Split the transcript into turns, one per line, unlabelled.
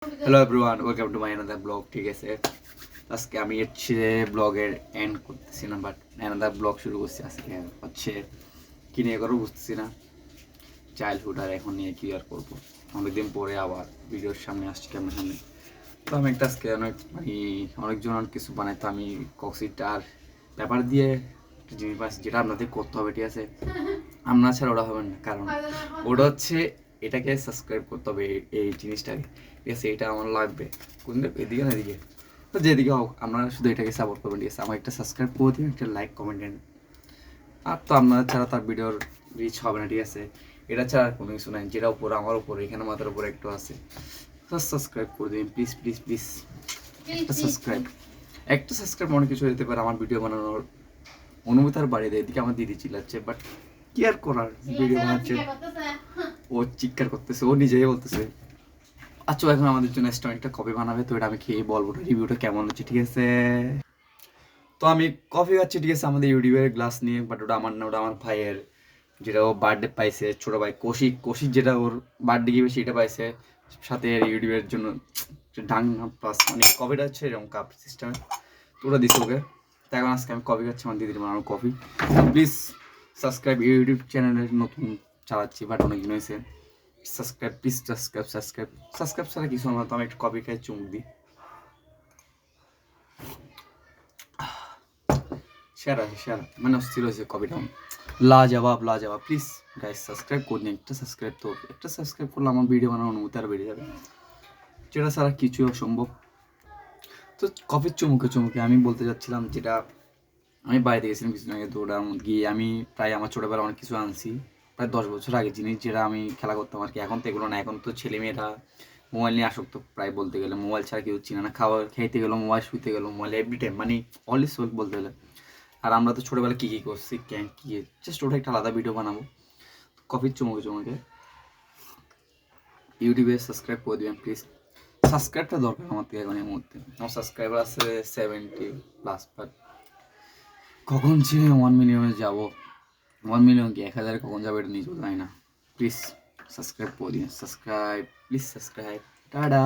Hello everyone, welcome to my another blog. ঠিক আছে, আজকে আমি হচ্ছে ব্লগের এন্ড করতেছি না, বাট অ্যানাদার ব্লগ শুরু করছি। আজকে হচ্ছে কী নিয়ে করবো বুঝতেছি না। চাইল্ডহুড আর এখন নিয়ে কি আর করবো। অনেকদিন পরে আবার ভিডিওর সামনে আসছি, ক্যামেরার সামনে। তো আমি একটা আজকে অনেকজন অনেক কিছু বানাই। তো আমি কক্সিটা আর পেপার দিয়ে একটা জিনিস বানাচ্ছি, যেটা আপনাদের করতে হবে। ঠিক আছে, আপনার ছাড়া ওটা হবে না, কারণ ওটা হচ্ছে এটাকে সাবস্ক্রাইব করতে হবে, এই জিনিসটাকে। ঠিক আছে, এটা আমার লাগবে। কোন এদিকে না এদিকে, তো যেদিকে হোক আপনারা শুধু এটাকে সাপোর্ট করবেন। ঠিক আছে, আমার একটা সাবস্ক্রাইব করে দিন, একটা লাইক কমেন্ট দেন। আর তো আপনারা ছাড়া তার ভিডিওর রিচ হবে না। ঠিক আছে, এটা ছাড়া আর কোনো কিছু নাই, যেটা উপরে আমার উপরে এখানে মাথার উপরে একটু আছে। তো সাবস্ক্রাইব করে দিন প্লিজ প্লিজ প্লিজ। একটা সাবস্ক্রাইব অনেক কিছু হতে পারে। আমার ভিডিও বানানোর অনুমতি আর বাড়িয়ে দেয়। এদিকে আমার দিদি চিল্লাচ্ছে, বাট কি আর করার, ভিডিও বানাচ্ছে, ও চিৎকার করতেছে, ও নিজেই বলতেছে। আচ্ছা, এখন আমাদের জন্য রেস্টুরেন্টটা কবে বানাবে, তো এটা আমি খেয়ে বলবো রিভিউটা কেমন হচ্ছে। ঠিক আছে, তো আমি কফি খাচ্ছি। ঠিক আছে, আমাদের ইউটিউবের গ্লাস নিয়ে, বাট ওটা আমার না, ওটা আমার ভাইয়ের, যেটা ও বার্থডে পাইছে। ছোটো ভাই কৌশিক, যেটা ওর বার্থডে গিয়ে সেটা পাইছে। সাথে ইউটিউবের জন্য ডাং প্লাস মানে কফিটা হচ্ছে এরকম কাপ সিস্টেমে, তো ওটা দিচ্ছে ওকে। তাই এখন আজকে আমি কফি খাচ্ছি, আমার দিদির বানানো কফি। প্লিজ সাবস্ক্রাইব, ইউটিউব চ্যানেলের নতুন চালাচ্ছি, বাট অনেক দিন হয়েছে। সাবস্ক্রাইব প্লিজ, সাবস্ক্রাইব ছাড়া কিছু না। তো আমি একটু কফি খাই, চুমুক দিই। সেরা মানে অস্থির হয়েছে কফিটা, লাজবাব। প্লিজ গাইস সাবস্ক্রাইব করুন, একটা সাবস্ক্রাইব করলে আমার ভিডিও বানানোর অনুমতি আর বেড়ে যাবে, যেটা ছাড়া কিছুই অসম্ভব। তো কফির চুমুকে আমি বলতে যাচ্ছিলাম, যেটা আমি বাড়িতে গেছিলাম কিছুদিন আগে, তো ওটা গিয়ে আমি প্রায় আমার ছোটোবেলা অনেক কিছু আনছি, প্রায় 10 বছর আগে জিনিস, যেটা আমি খেলা করতাম আর কি। এখন তো এগুলো না, এখন তো ছেলেমেয়েরা মোবাইল নিয়ে আসক্ত। প্রায় বলতে গেলে মোবাইল ছাড়া কেউ চিনে না। খাবার খাইতে গেলো মোবাইল, শুইতে গেলো মোবাইল, এভরি টাইম মানে অলওয়েজ বলতে গেলে। আর আমরা তো ছোটোবেলা কী করছি, কী জাস্ট ওটা একটা আলাদা ভিডিও বানাবো। কফির চুমুকে ইউটিউবে সাবস্ক্রাইব করে দেবেন প্লিজ। সাবস্ক্রাইবটা দরকার আমার থেকে এখন এই মুহূর্তে। আমার সাবস্ক্রাইবার আছে 70+, বাট কখন যে 1 মিলিয়নে যাবো, 1 মিলিয়ন কি 1,000 কখন যাবে এটা নিজেও জানি না। প্লিজ সাবস্ক্রাইব করে দিন, প্লিজ সাবস্ক্রাইব, টাটা।